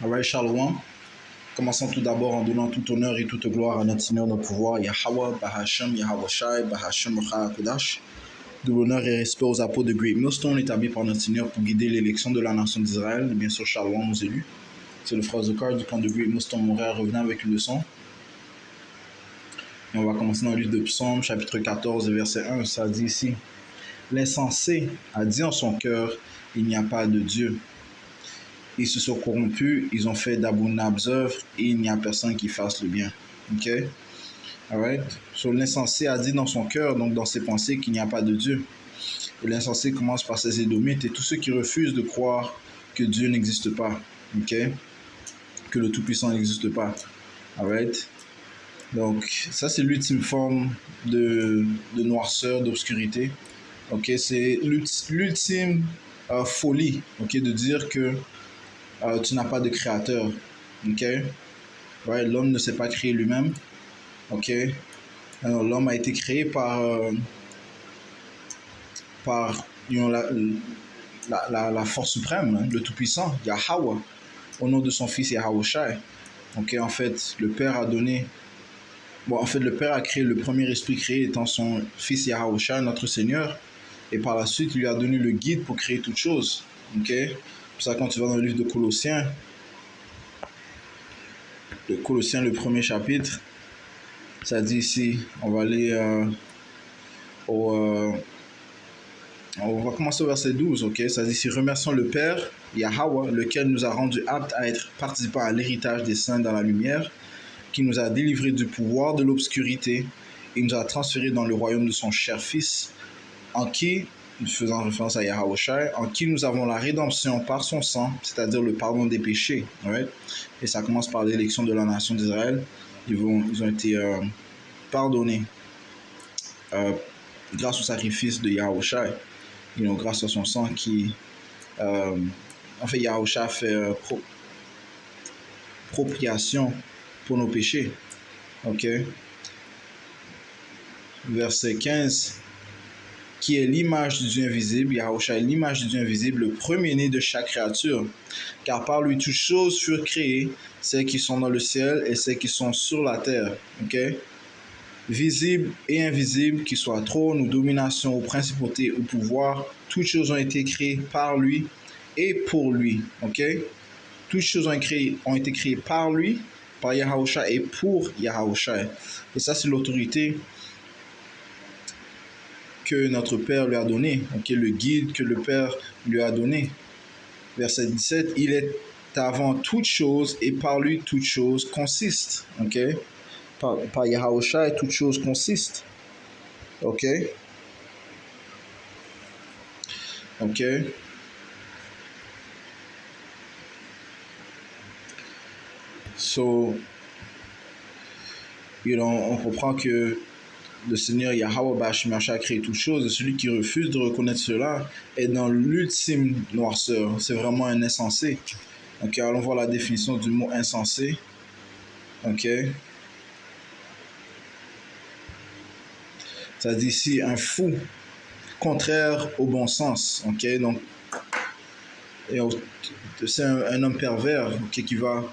Alright, Shalom. Commençons tout d'abord en donnant tout honneur et toute gloire à notre Seigneur, notre pouvoir, Yahweh, Bahashem, Yahweh Shai, Bahashem, Kodash. De l'honneur et respect aux apôtres de Great Millstone établis par notre Seigneur pour guider l'élection de la nation d'Israël. Bien sûr, Shalom aux élus. C'est le frère Zokar du camp de Great Millstone Montréal revenant avec une leçon. Et on va commencer dans le livre de Psaume, chapitre 14, verset 1. Ça dit ici: L'insensé a dit en son cœur, il n'y a pas de Dieu. Ils se sont corrompus, ils ont fait d'abominables œuvres et il n'y a personne qui fasse le bien. Ok? Alright? So, l'insensé a dit dans son cœur, donc dans ses pensées, qu'il n'y a pas de Dieu. Et l'insensé commence par ses édomites et tous ceux qui refusent de croire que Dieu n'existe pas. Ok? Que le Tout-Puissant n'existe pas. Alright? Donc, ça, c'est l'ultime forme de noirceur, d'obscurité. Ok? C'est l'ultime folie, ok? De dire que tu n'as pas de créateur, ok? Ouais, l'homme ne s'est pas créé lui-même, ok? Alors, l'homme a été créé par la force suprême, hein, le Tout-Puissant, Yahweh, au nom de son fils Yahweh Shai. Ok, en fait, le Père a donné... Bon, en fait, le Père a créé le premier esprit créé étant son fils Yahweh Shai, notre Seigneur, et par la suite, il lui a donné le guide pour créer toutes choses, ok? Pour ça, quand tu vas dans le livre de Colossiens, le premier chapitre, ça dit ici, on va aller on va commencer au verset 12, ok? Ça dit ici: remercions le Père, Yahweh, lequel nous a rendus aptes à être participants à l'héritage des saints dans la lumière, qui nous a délivrés du pouvoir de l'obscurité et nous a transférés dans le royaume de son cher Fils, en qui, faisant référence à Yahweh Shai, en qui nous avons la rédemption par son sang, c'est-à-dire le pardon des péchés. Right? Et ça commence par l'élection de la nation d'Israël. Ils ont été pardonnés grâce au sacrifice de Yahweh Shai, grâce à son sang qui... en fait, Yahweh Shai fait propriation pour nos péchés. Ok? Verset 15... qui est l'image du Dieu invisible, Yahushua est l'image du Dieu invisible, le premier-né de chaque créature. Car par lui toutes choses furent créées, celles qui sont dans le ciel et celles qui sont sur la terre. Ok? Visibles et invisibles, qu'ils soient trône ou domination ou principauté ou pouvoir, toutes choses ont été créées par lui et pour lui. Ok? Toutes choses ont été créées par lui, par Yahushua et pour Yahushua. Et ça, c'est l'autorité que notre Père lui a donné, okay, le guide que le Père lui a donné. Verset 17, il est avant toute chose et par lui toute chose consiste. Okay? Par Yahushua, toute chose consiste. Ok? Ok? So, on comprend que le Seigneur Yahweh Bashmiacha a créé toutes choses, et celui qui refuse de reconnaître cela est dans l'ultime noirceur. C'est vraiment un insensé. Ok, allons voir la définition du mot insensé. Ok. Ça dit ici un fou, contraire au bon sens. Ok, donc c'est un homme pervers, okay, qui va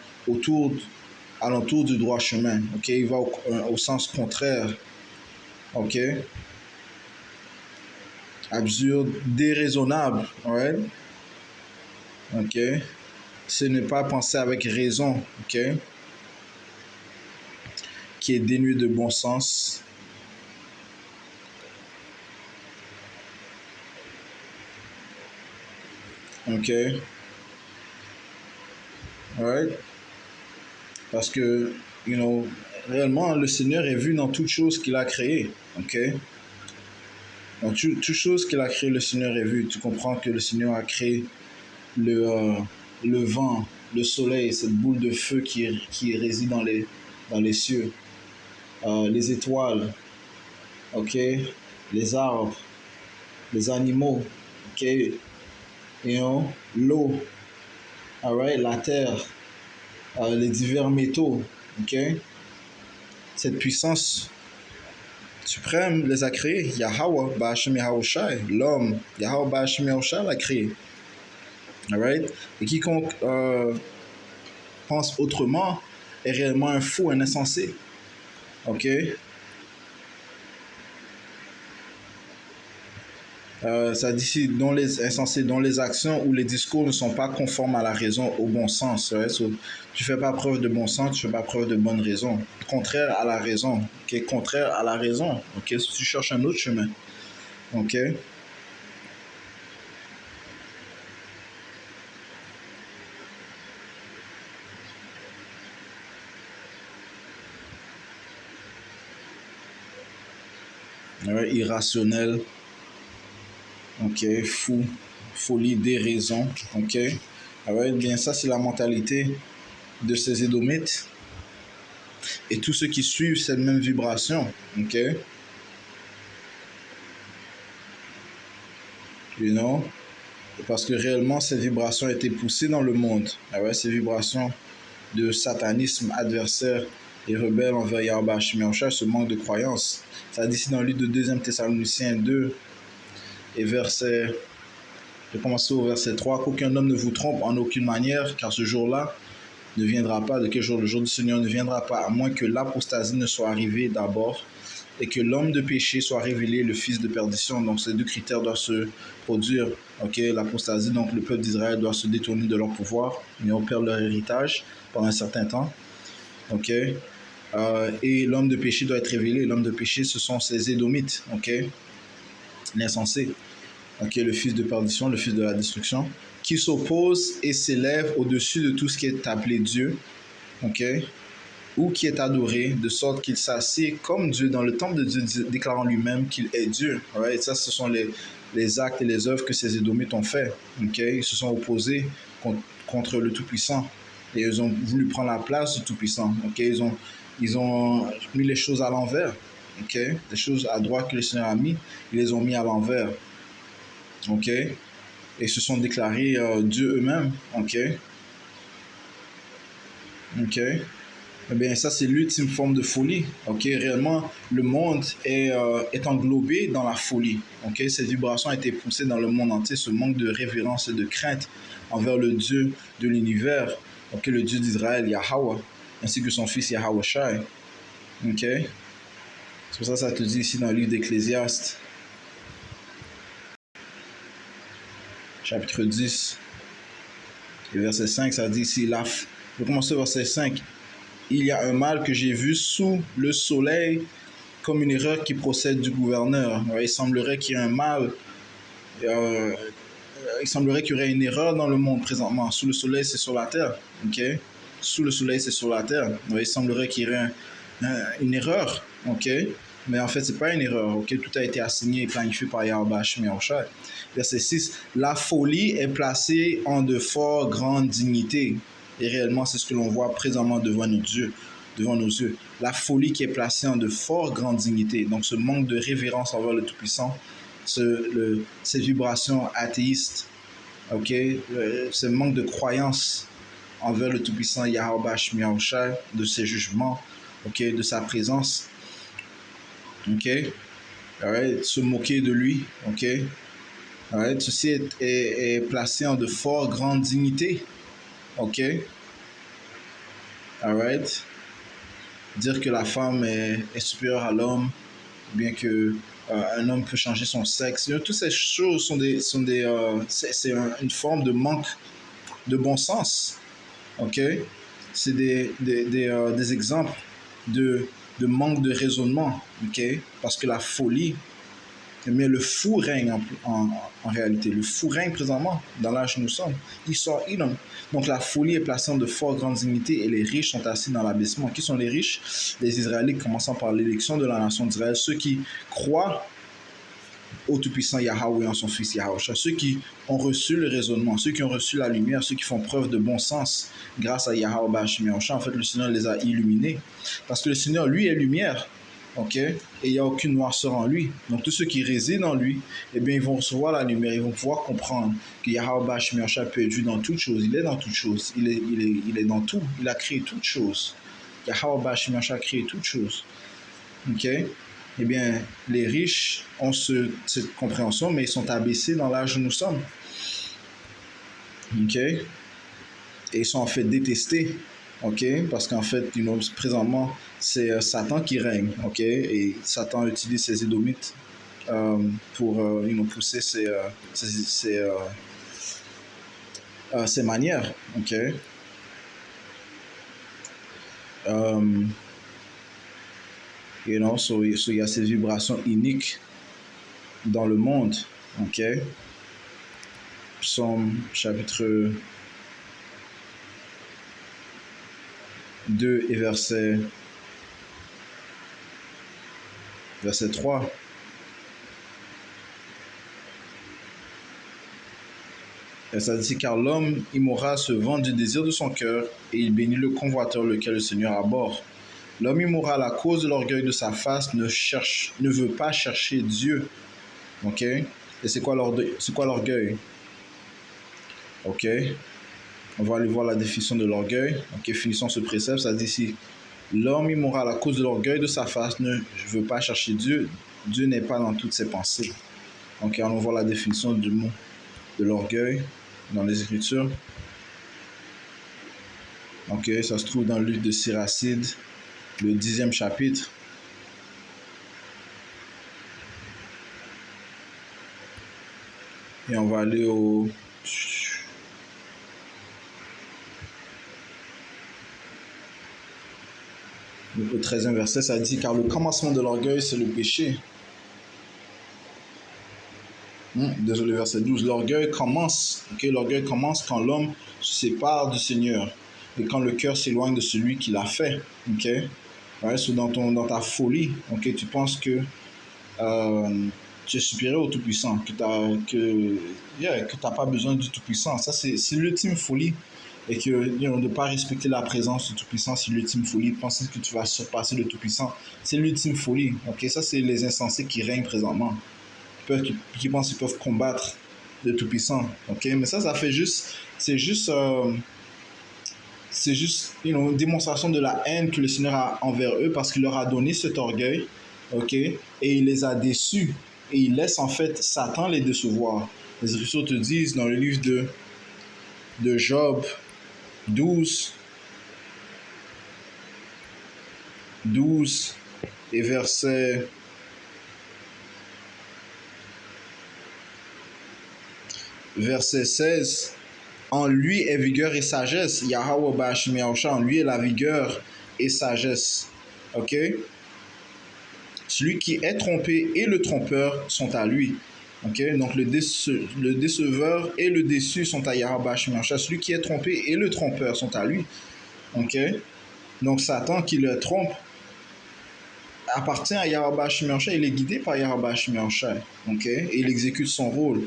alentour du droit chemin. Ok, il va au sens contraire. Ok. Absurde, déraisonnable. Right? Ok. Ce n'est pas penser avec raison. Ok. Qui est dénué de bon sens. Ok. Right? Parce que, réellement, le Seigneur est vu dans toute chose qu'il a créée. Ok. Dans toute chose qu'il a créée, le Seigneur est vu. Tu comprends que le Seigneur a créé le vent, le soleil, cette boule de feu qui réside dans les cieux, les étoiles, ok, les arbres, les animaux, ok, l'eau, alright, la terre, les divers métaux, ok. Cette puissance suprême les a créés. Yahweh Ba'ashem Yahushai, l'homme, Yahweh Ba'ashem Yahushai l'a créé. Alright? Et quiconque pense autrement est réellement un fou, un insensé. Ok? Ça dit ici, dont les insensés, dont les actions ou les discours ne sont pas conformes à la raison, au bon sens. Ouais? So, tu fais pas preuve de bon sens, tu fais pas preuve de bonne raison. Contraire à la raison. Ok? Contraire à la raison. Ok? Si tu cherches un autre chemin. Ok? Ouais, irrationnel. Ok? Fou. Folie, déraison. Ok? Ah ouais, bien ça c'est la mentalité de ces Édomites. Et tous ceux qui suivent cette même vibration. Ok? You know? Parce que réellement, cette vibration a été poussée dans le monde. Ah ouais, ces vibrations de satanisme adversaire et rebelle envers Yahweh Shemyahushua, ce manque de croyance. Ça dit ici dans le livre de 2 Thessaloniciens 2 et verset, je vais commencer au verset 3, qu'aucun homme ne vous trompe en aucune manière, car ce jour-là ne viendra pas. De quel jour? Le jour du Seigneur ne viendra pas, à moins que l'apostasie ne soit arrivée d'abord et que l'homme de péché soit révélé, le fils de perdition. Donc ces deux critères doivent se produire. Ok, l'apostasie, donc le peuple d'Israël doit se détourner de leur pouvoir, et on perd leur héritage pendant un certain temps. Ok, et l'homme de péché doit être révélé. L'homme de péché, ce sont ces Édomites. Ok, l'insensé. Ok, le fils de perdition, le fils de la destruction, qui s'oppose et s'élève au-dessus de tout ce qui est appelé Dieu. Ok, ou qui est adoré, de sorte qu'il s'assied comme Dieu dans le temple de Dieu, déclarant lui-même qu'il est Dieu. Ouais, et ça, ce sont les actes et les œuvres que ces Édomites ont fait. Okay? Ils se sont opposés contre le Tout-Puissant. Et ils ont voulu prendre la place du Tout-Puissant. Okay? Ils ont mis les choses à l'envers. Okay? Les choses à droite que le Seigneur a mis, ils les ont mis à l'envers. Okay? Et se sont déclarés Dieu eux-mêmes. Okay? Okay? Eh bien, ça, c'est l'ultime forme de folie. Ok, réellement, le monde est englobé dans la folie. Ok, cette vibration a été poussée dans le monde entier, ce manque de révérence et de crainte envers le Dieu de l'univers, ok, le Dieu d'Israël, Yahweh, ainsi que son fils Yahweh Shai. Ok, c'est pour ça que ça te dit ici dans le livre d'Ecclésiaste, chapitre 10, et verset 5, ça dit ici, je vais commencer au verset 5. Il y a un mal que j'ai vu sous le soleil comme une erreur qui procède du gouverneur. Il semblerait qu'il y ait un mal, il semblerait qu'il y aurait une erreur dans le monde présentement. Sous le soleil, c'est sur la terre. Okay? Sous le soleil, c'est sur la terre. Il semblerait qu'il y aurait une erreur. Okay? Mais en fait, ce n'est pas une erreur. Okay? Tout a été assigné et planifié par Yahweh Shemyahushua. Verset 6. La folie est placée en de fort grandes dignités. Et réellement, c'est ce que l'on voit présentement devant nos yeux. La folie qui est placée en de fort grandes dignités. Donc, ce manque de révérence envers le Tout-Puissant, cette vibration athéiste, okay? Ce manque de croyance envers le Tout-Puissant Yahweh Shemyahushua, de ses jugements, okay? De sa présence. Okay? Right? Se moquer de lui. Okay? Right? Ceci est placé en de fort grandes dignités. Ok? Alright? Dire que la femme est supérieure à l'homme, bien que un homme peut changer son sexe. Toutes ces choses c'est une forme de manque de bon sens. Ok? C'est des exemples de manque de raisonnement. Ok? Parce que la folie, mais le fou règne en réalité. Le fou règne présentement dans l'âge où nous sommes. Edom. Donc la folie est placée en de fort grandes dignités et les riches sont assis dans l'abaissement. Qui sont les riches? Les Israélites, commençant par l'élection de la nation d'Israël, ceux qui croient au Tout-Puissant Yahweh en son fils Yahushua, ceux qui ont reçu le raisonnement, ceux qui ont reçu la lumière, ceux qui font preuve de bon sens grâce à Yahweh Shemyahushua. En fait, le Seigneur les a illuminés. Parce que le Seigneur, lui, est lumière. Ok, et il n'y a aucune noirceur en lui. Donc tous ceux qui résident en lui, eh bien, ils vont recevoir la lumière, ils vont pouvoir comprendre que Yahweh Shemyahushua peut être vu dans toutes choses. Il est dans toutes choses. Il est dans tout. Il a créé toutes choses. Yahweh Shemyahushua a créé toutes choses. Ok, eh bien, les riches ont cette compréhension, mais ils sont abaissés dans l'âge où nous sommes. Ok, et ils sont en fait détestés. ok? Parce qu'en fait, présentement, c'est Satan qui règne, ok? Et Satan utilise ses édomites pour pousser ses manières, ok? So il y a ces vibrations uniques dans le monde, ok? Psaume chapitre 2 et verset 3. Et ça dit, car l'homme immoral se vante du désir de son cœur et il bénit le convoiteur lequel le Seigneur abhorre. L'homme immoral, à cause de l'orgueil de sa face, ne veut pas chercher Dieu. Ok? Et c'est quoi l'orgueil? Ok? On va aller voir la définition de l'orgueil. Ok, finissons ce précepte. Ça dit ici, l'homme immoral, à cause de l'orgueil de sa face, ne veut pas chercher Dieu. Dieu n'est pas dans toutes ses pensées. Ok, on va voir la définition du mot de l'orgueil dans les Écritures. Ok, ça se trouve dans le livre de Siracide, le 10e chapitre. Et on va aller au 13e verset, ça dit, car le commencement de l'orgueil, c'est le péché. Désolé, verset 12. L'orgueil commence quand l'homme se sépare du Seigneur et quand le cœur s'éloigne de celui qui l'a fait. Ok? Ouais, so dans ta folie, ok, tu penses que tu es supérieur au Tout-Puissant, que tu n'as pas besoin du Tout-Puissant. Ça, c'est l'ultime folie. Et que de ne pas respecter la présence du Tout-Puissant, c'est l'ultime folie. Penser que tu vas surpasser le Tout-Puissant, c'est l'ultime folie. Ok? Ça, c'est les insensés qui règnent présentement. Qui pensent qu'ils peuvent combattre le Tout-Puissant. Ok? Mais ça fait juste. C'est juste une démonstration de la haine que le Seigneur a envers eux parce qu'il leur a donné cet orgueil, ok, et il les a déçus et il laisse en fait Satan les décevoir. Les Écritures te disent dans le livre de Job 12 et verset 16. En lui est vigueur et sagesse. Yahweh Bashim Yahusha, en lui est la vigueur et sagesse. Ok? Celui qui est trompé et le trompeur sont à lui. Ok? Donc le déceveur et le déçu sont à Yahweh Bashim Yahusha. Celui qui est trompé et le trompeur sont à lui. Ok? Donc Satan qui le trompe appartient à Yahweh Bashim Yahusha. Il est guidé par Yahweh Bashim Yahusha. Ok? Et il exécute son rôle.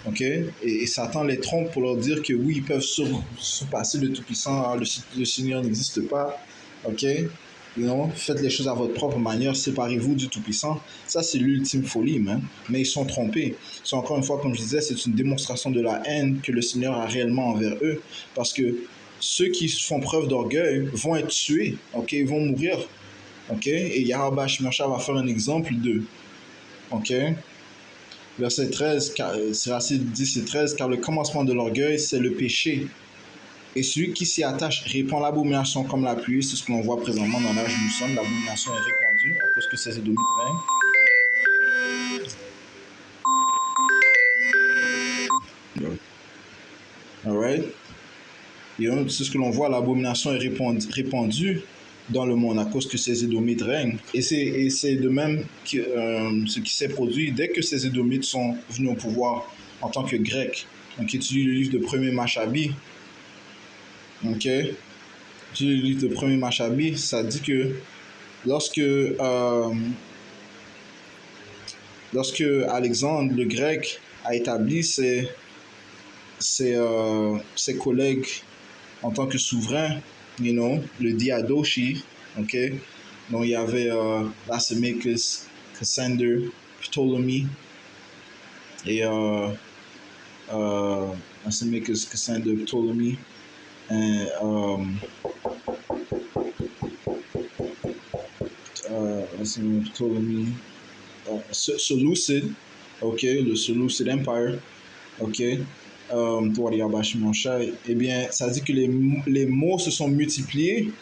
Okay? Et Satan les trompe pour leur dire que oui, ils peuvent surpasser le Tout-Puissant, le Seigneur n'existe pas. Okay? Faites les choses à votre propre manière, séparez-vous du Tout-Puissant. Ça, c'est l'ultime folie, man. Mais ils sont trompés. C'est encore une fois, comme je disais, c'est une démonstration de la haine que le Seigneur a réellement envers eux. Parce que ceux qui font preuve d'orgueil vont être tués. Okay? Ils vont mourir. Okay? Et Yahweh Shemesha va faire un exemple d'eux. Okay? Verset 13, Siracide 10 et 13, car le commencement de l'orgueil, c'est le péché. Et celui qui s'y attache répand l'abomination comme la pluie. C'est ce que l'on voit présentement dans l'âge où nous sommes. L'abomination est répandue à cause que ces édomites règnent. Alright? C'est ce que l'on voit, l'abomination est répandue dans le monde à cause que ces édomites règnent. Et c'est de même que ce qui s'est produit dès que ces édomites sont venus au pouvoir en tant que Grecs. Donc, tu lis le livre de 1er Machabi. Ok? Tu lis le livre de 1er Machabi, ça dit que lorsque Alexandre le Grec a établi ses collègues en tant que souverain, le Diadochi, ok? Donc il y avait Lysimachus, Cassander, Ptolemy, et Lysimachus, Cassander, Ptolemy, et Ptolemy, Seleucid, ok? Le Seleucid Empire, ok? eh bien, ça dit que les mots se sont multipliés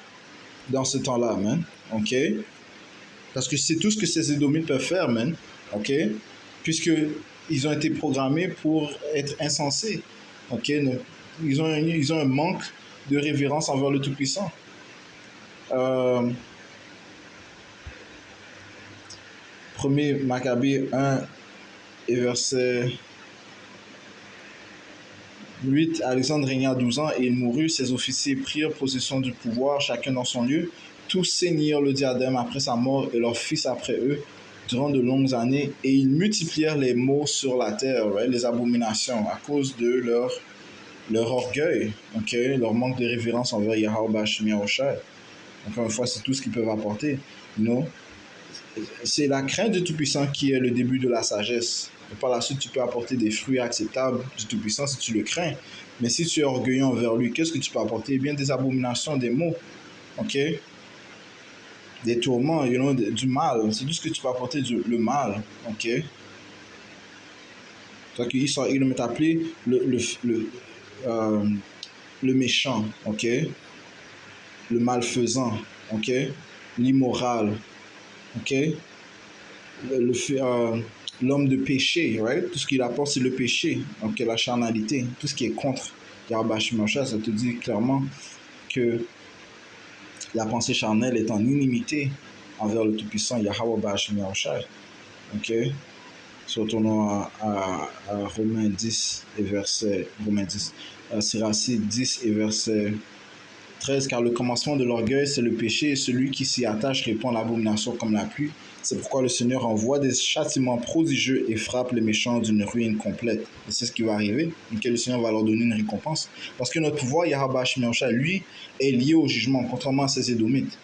dans ce temps-là, man. OK? Parce que c'est tout ce que ces Édomites peuvent faire, man. OK? Puisque ils ont été programmés pour être insensés. OK? Ils ont un manque de révérence envers le Tout-Puissant. 1er Maccabée 1 et verset 8, Alexandre régna 12 ans et il mourut. Ses officiers prirent possession du pouvoir, chacun dans son lieu. Tous saignirent le diadème après sa mort et leurs fils après eux durant de longues années. Et ils multiplièrent les maux sur la terre, right, les abominations, à cause de leur orgueil, okay, leur manque de révérence envers Yahweh Bashim Yahushai. Encore une fois, c'est tout ce qu'ils peuvent apporter. You c'est la crainte du Tout-Puissant qui est le début de la sagesse. Et par la suite, tu peux apporter des fruits acceptables du Tout-Puissant si tu le crains. Mais si tu es orgueilleux envers lui, qu'est-ce que tu peux apporter? Eh bien, des abominations, des maux, ok? Des tourments, du mal. C'est tout ce que tu peux apporter, le mal, ok? Donc, il m'est appelé le méchant, ok? Le malfaisant, ok? L'immoral, ok? L'homme de péché, right? Tout ce qu'il apporte, c'est le péché, donc la charnalité, tout ce qui est contre Yahweh Shemosha, ça te dit clairement que la pensée charnelle est en inimité envers le Tout-Puissant Yahweh Shemosha. Ok? Retournons à Romains 10 et verset Romains 10, Siracide 10 et verset 13, car le commencement de l'orgueil, c'est le péché, et celui qui s'y attache répand l'abomination comme la pluie. C'est pourquoi le Seigneur envoie des châtiments prodigieux et frappe les méchants d'une ruine complète. Et c'est ce qui va arriver, et le Seigneur va leur donner une récompense. Parce que notre pouvoir, Yahweh Shemosha, lui, est lié au jugement, contrairement à ces Édomites.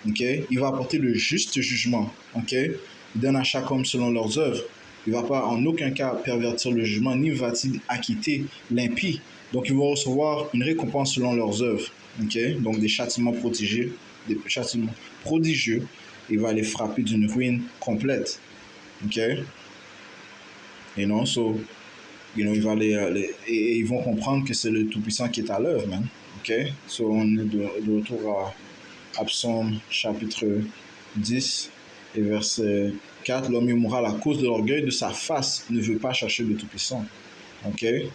Okay? Il va apporter le juste jugement. Okay? Il donne à chaque homme selon leurs œuvres. Il ne va pas en aucun cas pervertir le jugement, ni va-t-il acquitter l'impie. Donc ils vont recevoir une récompense selon leurs œuvres. Okay? Donc des châtiments prodigieux, il va les frapper d'une ruine complète. Okay? Et non, il va et ils vont comprendre que c'est le Tout-Puissant qui est à l'œuvre, man. Okay? So on est de retour à Psaume chapitre 10 et verset 4. L'homme immoral à cause de l'orgueil de sa face ne veut pas chercher le Tout-Puissant. Okay?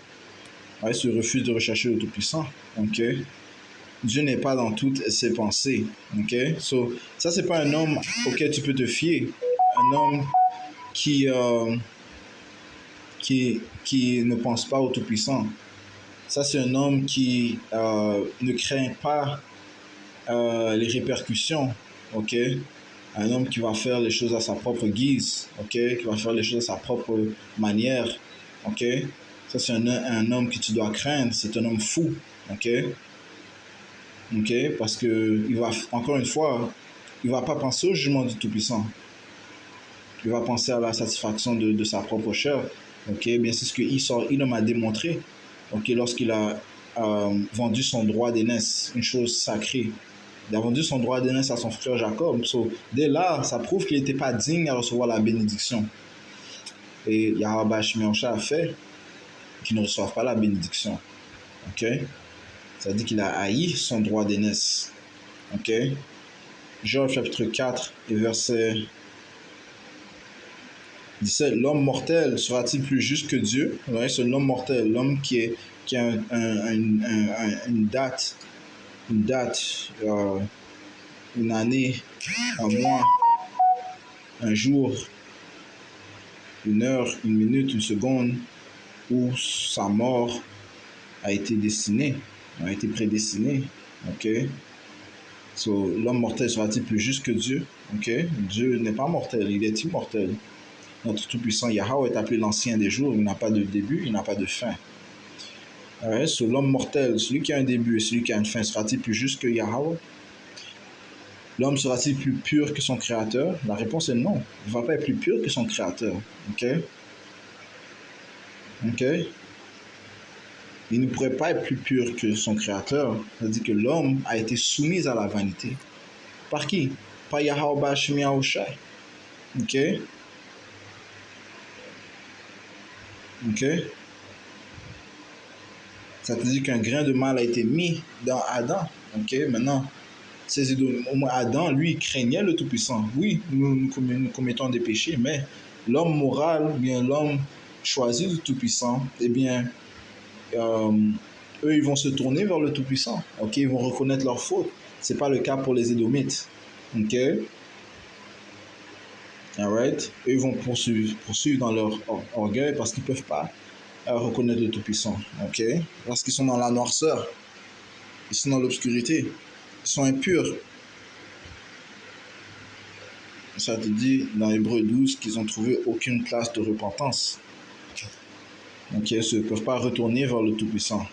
Il se refuse de rechercher le Tout-Puissant. Okay? Dieu n'est pas dans toutes ses pensées. Okay? So, ça, c'est pas un homme auquel tu peux te fier. Un homme qui ne pense pas au Tout-Puissant. Ça, c'est un homme qui ne craint pas les répercussions. Ok? Un homme qui va faire les choses à sa propre guise. Ok? Qui va faire les choses à sa propre manière. Ok? Ça, c'est un homme que tu dois craindre. C'est un homme fou. Ok? Ok? Parce que il va, encore une fois, il va pas penser au jugement du Tout-Puissant. Il va penser à la satisfaction de sa propre chair. Ok? Bien, c'est ce que Edom a démontré. Ok? Lorsqu'il a vendu son droit d'aînesse, une chose sacrée. Il a vendu son droit d'aînesse à son frère Jacob. So, dès là, ça prouve qu'il n'était pas digne à recevoir la bénédiction. Et Yahweh Shemosha a fait qu'il ne reçoive pas la bénédiction. Ok? Ça dit qu'il a haï son droit d'aînesse. Ok? Job chapitre 4 et verset 17. L'homme mortel sera-t-il plus juste que Dieu? Ouais, c'est l'homme mortel, l'homme qui a une date, une année, un mois, un jour, une heure, une minute, une seconde, où sa mort a été destinée, a été prédestinée. Ok? So, l'homme mortel sera-t-il plus juste que Dieu? Ok? Dieu n'est pas mortel, il est immortel. Notre Tout-Puissant Yahweh est appelé l'ancien des jours, il n'a pas de début, il n'a pas de fin. Ouais, so, l'homme mortel, celui qui a un début et celui qui a une fin, sera-t-il plus juste que Yahweh? L'homme sera-t-il plus pur que son créateur? La réponse est non. Il ne va pas être plus pur que son créateur. Ok? Ok? Il ne pourrait pas être plus pur que son créateur. C'est-à-dire que l'homme a été soumis à la vanité. Par qui? Par Yahweh Bashim Yahushai. Ok? Ok? Ça te dit qu'un grain de mal a été mis dans Adam. Ok, maintenant, au moins Adam, lui, il craignait le Tout-Puissant. Oui, nous commettons des péchés, mais l'homme moral, ou bien l'homme choisi du Tout-Puissant, eh bien, euh, eux, ils vont se tourner vers le Tout-Puissant. Ok, ils vont reconnaître leur faute. C'est pas le cas pour les Édomites. Ok, alright. Eux, ils vont poursuivre dans leur orgueil parce qu'ils peuvent pas reconnaître le Tout-Puissant. Ok, parce qu'ils sont dans la noirceur, ils sont dans l'obscurité, ils sont impurs. Ça te dit dans Hébreux 12 qu'ils n'ont trouvé aucune place de repentance. Ok, ils ne peuvent pas retourner vers le Tout-Puissant.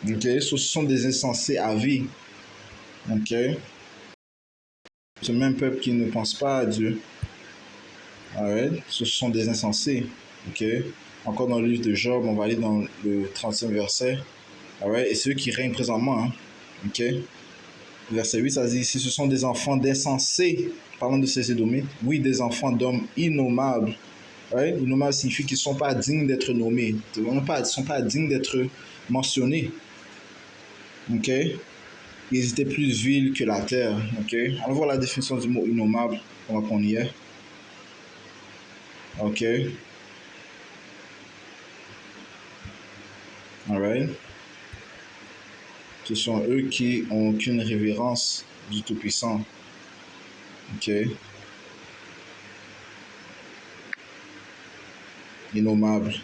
Ok, ce sont des insensés à vie. Ok, ce même peuple qui ne pense pas à Dieu. Alright, ce sont des insensés. Ok, encore dans le livre de Job, on va aller dans le 35e verset. Alright, et ceux qui règnent présentement. Hein. Ok, verset 8, ça dit ici, ce sont des enfants d'insensés, parlant de ces Édomites, oui, des enfants d'hommes innommables. Ouais, innommables signifie qu'ils ne sont pas dignes d'être nommés, ils ne sont pas dignes d'être mentionnés. Ok, ils étaient plus vils que la terre. Ok, on va voir la définition du mot innommable, on va qu'on y est. Ok, alright. Ce sont eux qui n'ont aucune révérence du Tout-Puissant. Ok. Innommable.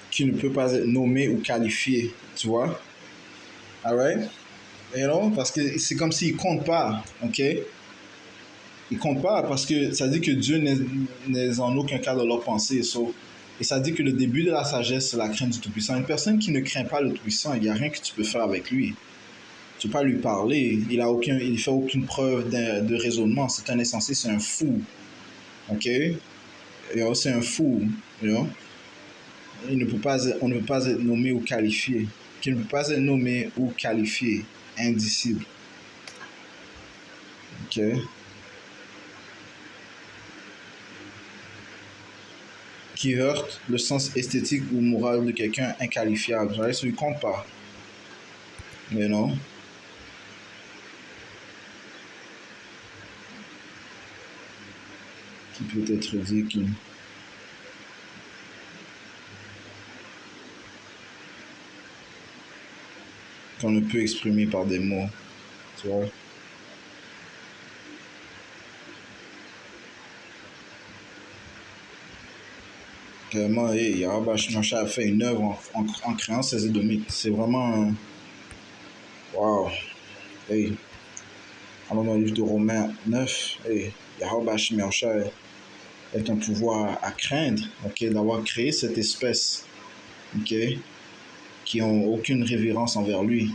Qui ne peut pas être nommé ou qualifié, tu vois. Alright? You know? Parce que c'est comme s'ils ne comptent pas, ok? Ils ne comptent pas parce que ça dit que Dieu n'est en aucun cas dans leur pensée. So, et ça dit que le début de la sagesse, c'est la crainte du Tout-Puissant. Une personne qui ne craint pas le Tout-Puissant, il n'y a rien que tu peux faire avec lui. Tu ne peux pas lui parler. Il ne fait aucune preuve de raisonnement. C'est un insensé, c'est un fou. Ok? C'est un fou. You know? On ne peut pas être nommé ou qualifié. Qui ne peut pas être nommé ou qualifié. Indicible. Ok. Qui heurte le sens esthétique ou moral de quelqu'un inqualifiable. Ça ne compte pas. Mais non. Qui peut être dit qu'on ne peut exprimer par des mots. Tu vois? Clairement, Yahweh Shemosha a fait une œuvre en créant ces Édomites. C'est vraiment... Waouh! Hey. Alors dans le livre de Romains 9, Yahweh Shemosha est un pouvoir à craindre, ok, d'avoir créé cette espèce, ok, qui n'ont aucune révérence envers lui.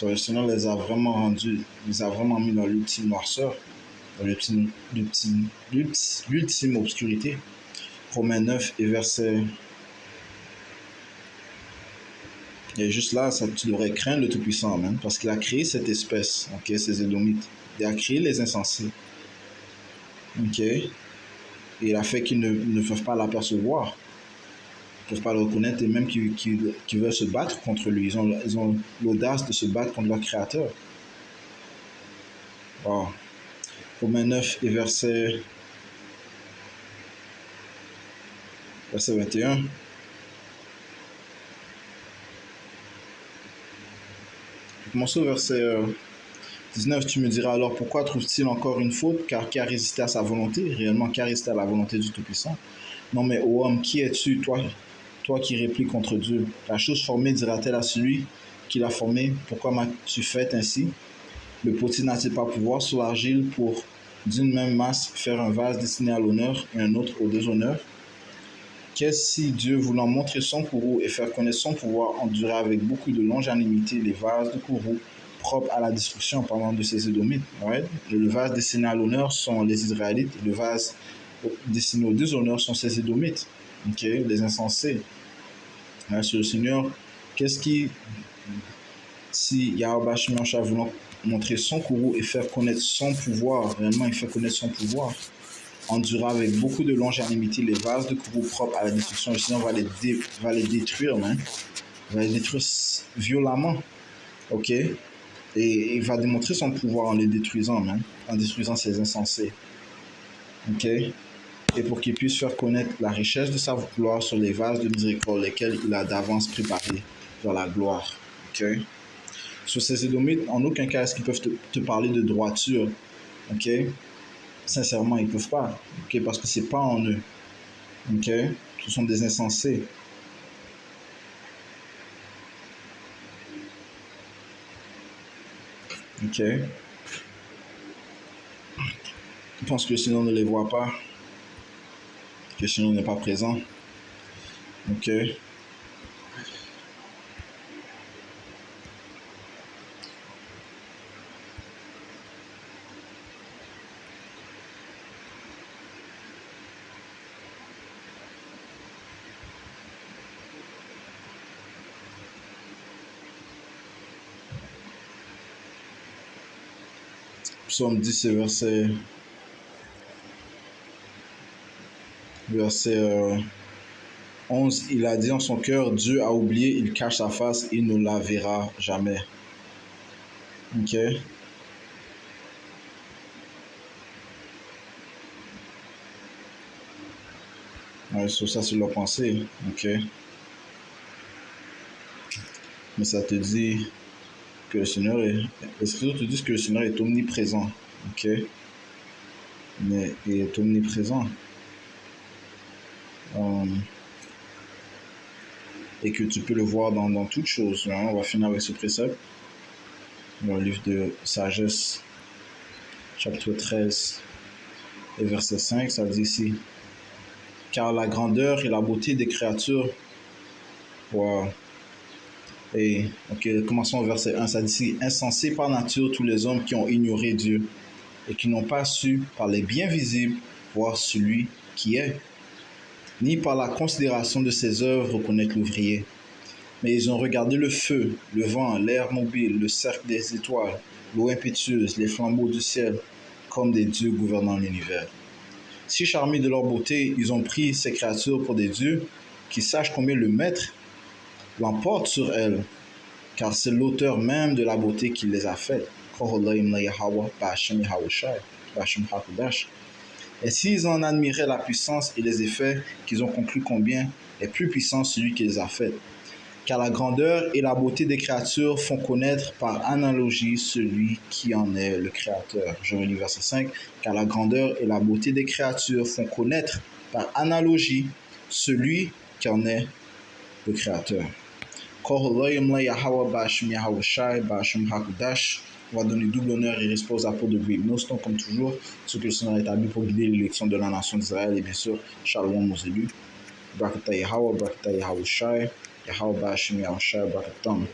Le Seigneur les a vraiment rendus, les a vraiment mis dans l'ultime noirceur, dans l'ultime obscurité. Romains 9 et verset... Et juste là, tu devrais craindre le Tout-Puissant, même, parce qu'il a créé cette espèce, ok, ces Édomites. Il a créé les insensés. Ok? Et il a fait qu'ils ne peuvent pas l'apercevoir. Ils ne peuvent pas le reconnaître et même qui veulent se battre contre lui. Ils ont l'audace de se battre contre leur Créateur. Wow. Romains 9 et verset 21. Commençons au verset 19. Tu me diras alors pourquoi trouve-t-il encore une faute? Car qui a résisté à sa volonté? Réellement, qui a résisté à la volonté du Tout-Puissant? Non mais ô homme, qui es-tu, toi qui répliques contre Dieu? La chose formée dira-t-elle à celui qui l'a formée, pourquoi m'as-tu fait ainsi? Le potier n'a-t-il pas pouvoir sur l'argile pour, d'une même masse, faire un vase destiné à l'honneur et un autre au déshonneur? Qu'est-ce si Dieu, voulant montrer son courroux et faire connaître son pouvoir, endurait avec beaucoup de longanimité les vases de courroux propres à la destruction, parlant de ces Édomites? Right? Le vase destiné à l'honneur sont les Israélites, et le vase destiné au déshonneur sont ces Édomites, okay? Les insensés. Hein, sur le Seigneur, qu'est-ce qui, si Yahweh Shemyansha voulant montrer son courroux et faire connaître son pouvoir, réellement il fait connaître son pouvoir, endura avec beaucoup de longanimité les vases de courroux propres à la destruction. Le Seigneur va les détruire, hein. Il va les détruire violemment, ok? Et il va démontrer son pouvoir en les détruisant, hein, en détruisant ces insensés, ok? Et pour qu'il puisse faire connaître la richesse de sa gloire sur les vases de miséricorde, lesquels il a d'avance préparés vers la gloire, ok? Sur ces Édomites, en aucun cas est-ce qu'ils peuvent te parler de droiture, ok? Sincèrement, ils ne peuvent pas, ok? Parce que c'est pas en eux, ok? Ce sont des insensés. Ok? Je pense que le Seigneur ne les voit pas, que le Seigneur n'est pas présent. Ok? Psaume 10, c'est verset 11. Il a dit en son cœur, Dieu a oublié, il cache sa face, il ne la verra jamais. Ok? Ouais, sur ça, c'est leur pensée. Ok? Mais ça te dit que le Seigneur est. Les Écritures te disent que le Seigneur est omniprésent. Ok? Mais il est omniprésent. Et que tu peux le voir dans toutes choses. Hein? On va finir avec ce précepte. Dans le livre de Sagesse, chapitre 13 et verset 5, ça dit ici. Car la grandeur et la beauté des créatures. Wow. Et, ok, commençons au verset 1. Ça dit ici. Insensés par nature tous les hommes qui ont ignoré Dieu et qui n'ont pas su, par les biens visibles, voir celui qui est, ni par la considération de ses œuvres reconnaître l'ouvrier. Mais ils ont regardé le feu, le vent, l'air mobile, le cercle des étoiles, l'eau impétueuse, les flambeaux du ciel, comme des dieux gouvernant l'univers. Si charmés de leur beauté, ils ont pris ces créatures pour des dieux, qui sachent combien le maître l'emporte sur elles, car c'est l'auteur même de la beauté qui les a faites. Et s'ils en admiraient la puissance et les effets, qu'ils ont conclu combien est plus puissant celui qui les a faites. Car la grandeur et la beauté des créatures font connaître par analogie celui qui en est le créateur. Je relis verset 5. Car la grandeur et la beauté des créatures font connaître par analogie celui qui en est le créateur. On va donner double honneur et respect aux apôtres de Great Millstone, comme toujours, ce que le Seigneur a établi pour guider l'élection de la nation d'Israël et bien sûr, Shalom aux élus. Barakata Yahweh, Barakata Yahweh Shai. Yahweh Bashim Yahushua Barakatam.